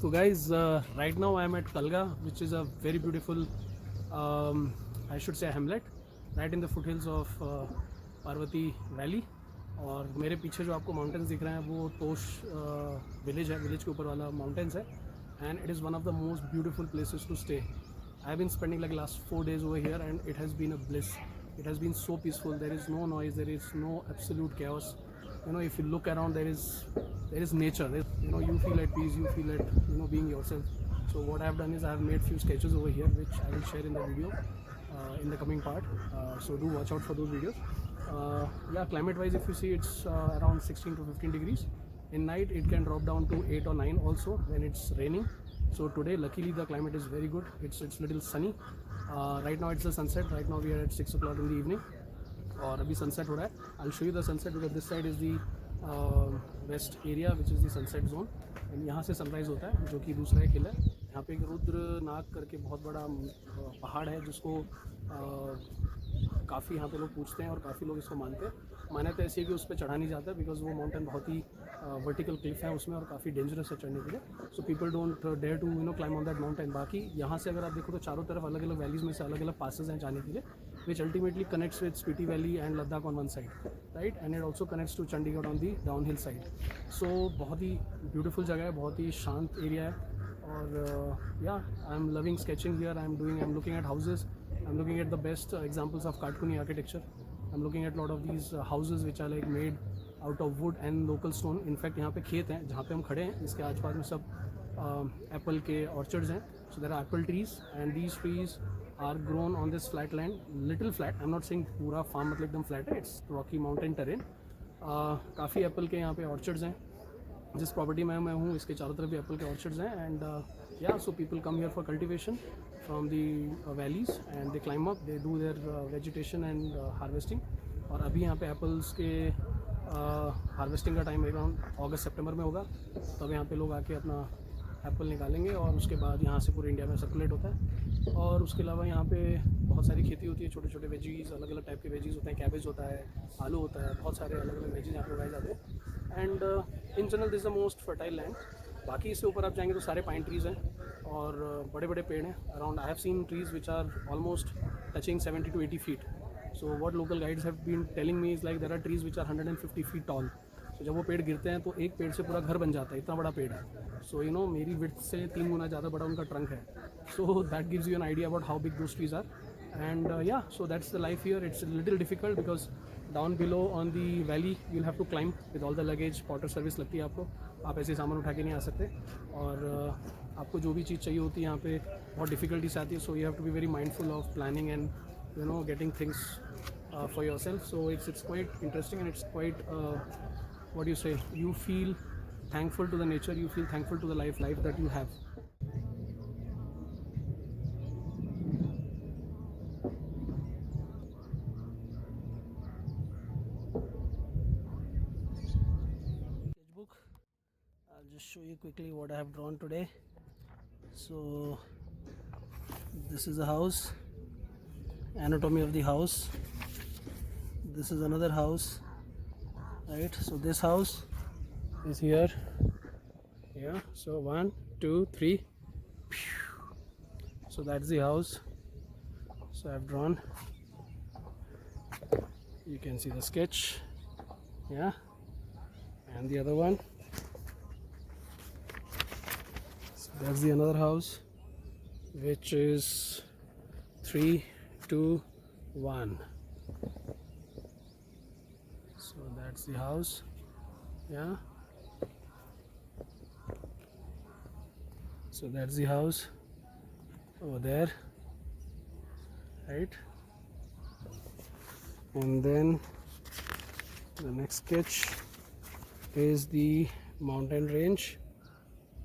So guys, right now I am at Kalga, which is a very beautiful, I should say hamlet, right in the foothills of Parvati Valley. और मेरे पीछे जो आपको mountains दिख रहे हैं वो तोश विलेज है, विलेज के ऊपर वाला माउंटेन्स है. And it is one of the most beautiful places to stay. I have been spending like last 4 days over here and it has been a bliss. It has been so peaceful. There is no noise, there is no absolute chaos. You know, if you look around, there is nature. You feel at peace, you feel at being yourself. So what I have done is I have made few sketches over here which I will share in the video in the coming part. So do watch out for those videos. Yeah, climate wise, if you see, it's around 16 to 15 degrees. In night it can drop down to 8 or 9 also when it's raining. So today luckily the climate is very good. It's little sunny. Right now it's the sunset. Right now we are at 6 o'clock in the evening और अभी sunset हो रहा है. I'll show you the sunset because this side is the west area which is the sunset zone and यहाँ से sunrise होता है जो कि दूसरा एक हिल है. यहाँ पे एक रुद्रनाग करके बहुत बड़ा पहाड़ है जिसको काफ़ी यहाँ पे लोग पूछते हैं और काफ़ी लोग इसको मानते हैं. मान्यता ऐसी है कि उस पर चढ़ा नहीं जाता बिकॉज वो माउंटेन बहुत ही वर्टिकल क्लिफ है उसमें और काफ़ी डेंजरस है चढ़ने के लिए. So people don't dare to climb on that mountain. बाकी यहाँ से अगर आप देखो तो चारों तरफ अलग अलग वैलीज़ में से अलग अलग पासेज हैं जाने के लिए which ultimately connects with Spiti valley and Ladakh on one side, right, and it also connects to Chandigarh on the down hill side. सो बहुत ही ब्यूटीफुल जगह है, बहुत ही शांत एरिया है. और या I am loving sketching here. I am looking at houses. I'm looking at the best examples of Katkuni architecture. I'm looking at a lot of these houses which are like made out of wood and local stone. In fact, यहाँ पे खेत हैं जहाँ पे हम खड़े हैं इसके आसपास में सब एप्पल के orchards हैं. So there are apple trees and these trees are grown on this flat land, little flat. I'm not saying पूरा farm मतलब एकदम flat है. It's rocky mountain terrain. काफ़ी एप्पल के यहाँ पे orchards हैं. जिस प्रॉपर्टी में मैं हूँ इसके चारों तरफ भी एप्पल के ऑर्चर्ड्स हैं. एंड या so people come here for cultivation from the valleys and they climb up, they do their vegetation and harvesting. और अभी यहाँ पे एप्पल्स के हार्वेस्टिंग का टाइम अराउंड अगस्त सितंबर में होगा. तब यहाँ पे लोग आके अपना एप्पल निकालेंगे और उसके बाद यहाँ से पूरे इंडिया में सर्कुलेट होता है. और उसके अलावा यहाँ पे बहुत सारी खेती होती है, छोटे छोटे वेजीज, अलग अलग टाइप के वेजीज होते हैं. कैबेज होता है, आलू होता है, बहुत सारे अलग अलग वेजीज यहाँ पे उगाए जाते हैं. And in general this the most fertile land. बाकी इससे ऊपर आप जाएंगे तो सारे पाइन ट्रीज़ हैं और बड़े बड़े पेड़ हैं. Around I have seen trees which are almost touching 70 to 80 feet. So what local guides have been telling me is like there are trees which are 150 feet tall. सो जब वो पेड़ गिरते हैं तो एक पेड़ से पूरा घर बन जाता है, इतना बड़ा पेड़ है. सो मेरी विड्थ से 3 गुना ज़्यादा बड़ा उनका ट्रंक है. So that gives you an idea about how big those trees are. And yeah, so that's the life here. It's a little difficult because down below on the valley you'll have to climb with all the luggage. Porter service लगती है आपको, आप ऐसे सामान उठा के नहीं आ सकते. और आपको जो भी चीज़ चाहिए होती है यहाँ पे बहुत डिफ़िकल्टीज आती है. So you have to be very mindful of planning and getting things for yourself. So it's quite interesting and it's quite what do you say, you feel thankful to the nature, you feel thankful to the life that you have. Sketchbook. I'll just show you quickly what I have drawn today. So this is the house, anatomy of the house. This is another house, right? So this house is here. Yeah, so 1 2 3. So that's the house. So I've drawn, you can see the sketch, yeah. And the other one, so that's the another house which is 3 2 1. So that's the house, yeah. So that's the house over there, right? And then the next sketch is the mountain range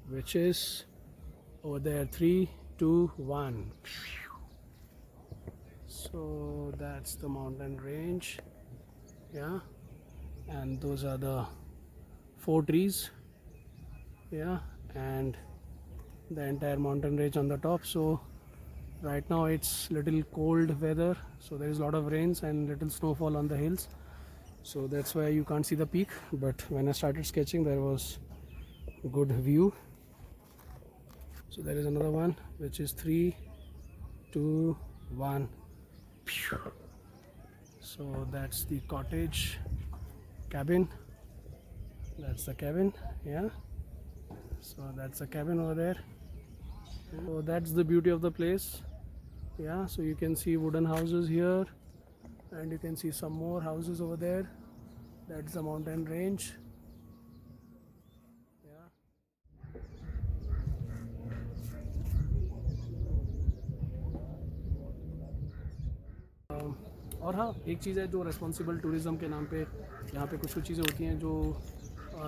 which is over there, 3 2 1. So that's the mountain range, yeah. And those are the 4 trees, yeah, and the entire mountain range on the top. So right now it's little cold weather, so there is a lot of rains and little snowfall on the hills, so that's why you can't see the peak. But when I started sketching there was good view. So there is another one which is 3, 2, 1. So that's the cottage cabin. That's the cabin, yeah. So that's the cabin over there. So that's the beauty of the place, yeah. So you can see wooden houses here, and you can see some more houses over there. That's the mountain range, yeah. और हाँ, एक चीज़ है जो responsible tourism के नाम पे यहाँ पे कुछ कुछ चीज़ें होती हैं जो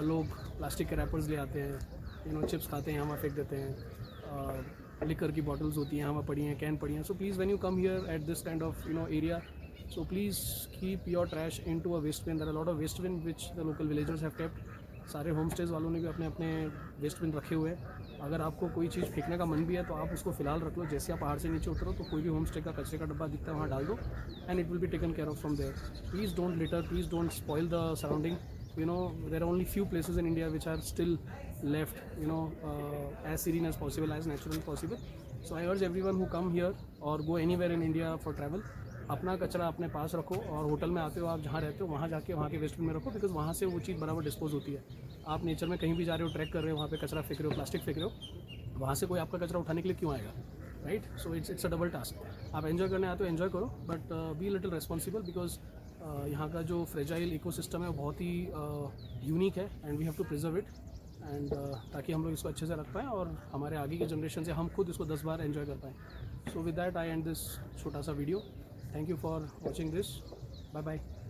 लोग प्लास्टिक के रैपर्स ले आते हैं, चिप्स खाते हैं, यहाँ फेंक देते हैं, लिकर की बॉटल्स होती हैं यहाँ पड़ी हैं, कैन पड़ी हैं. So please when you come here at this kind of area, so please keep your trash into a waste bin. There are a lot of waste bin which the local villagers have kept. सारे home stage वालों ने भी अपने अपने waste bin रखे हुए हैं. अगर आपको कोई चीज़ फेंकने का मन भी है तो आप उसको फ़िलहाल रख लो. जैसे आप पहाड़ से नीचे उतरो तो कोई भी होम स्टे का कचरे का डब्बा दिखता है वहाँ डाल दो, and it will be taken care of from there. Please don't litter, please don't spoil the surrounding. There are only few places in India which are still left, as serene as possible, as natural as possible. So I urge everyone who come here or go anywhere in India for travel, अपना कचरा अपने पास रखो, और hotel में आते हो आप जहाँ रहते हो वहाँ जाके वहाँ के वेस्टबिन में रखो, बिकॉज वहाँ से वो चीज़ बराबर डिस्पोज होती है. आप नेचर में कहीं भी जा रहे हो, ट्रैक कर रहे हो, वहाँ पे कचरा फेंक रहे हो, प्लास्टिक फेंक रहे हो, वहाँ से कोई आपका कचरा उठाने के लिए क्यों आएगा, right? So it's a double task. आप एंजॉय करने आते हो, एंजॉय करो, but be little responsible, because यहाँ का जो फ्रेजाइल इकोसिस्टम है वो बहुत ही यूनिक है, and we have to preserve it, and ताकि हम लोग इसको अच्छे से रख पाएँ और हमारे आगे की जनरेशन से हम खुद इसको 10 बार एंजॉय कर पाएँ. So with that I and this छोटा सा video. Thank you for watching this. Bye bye.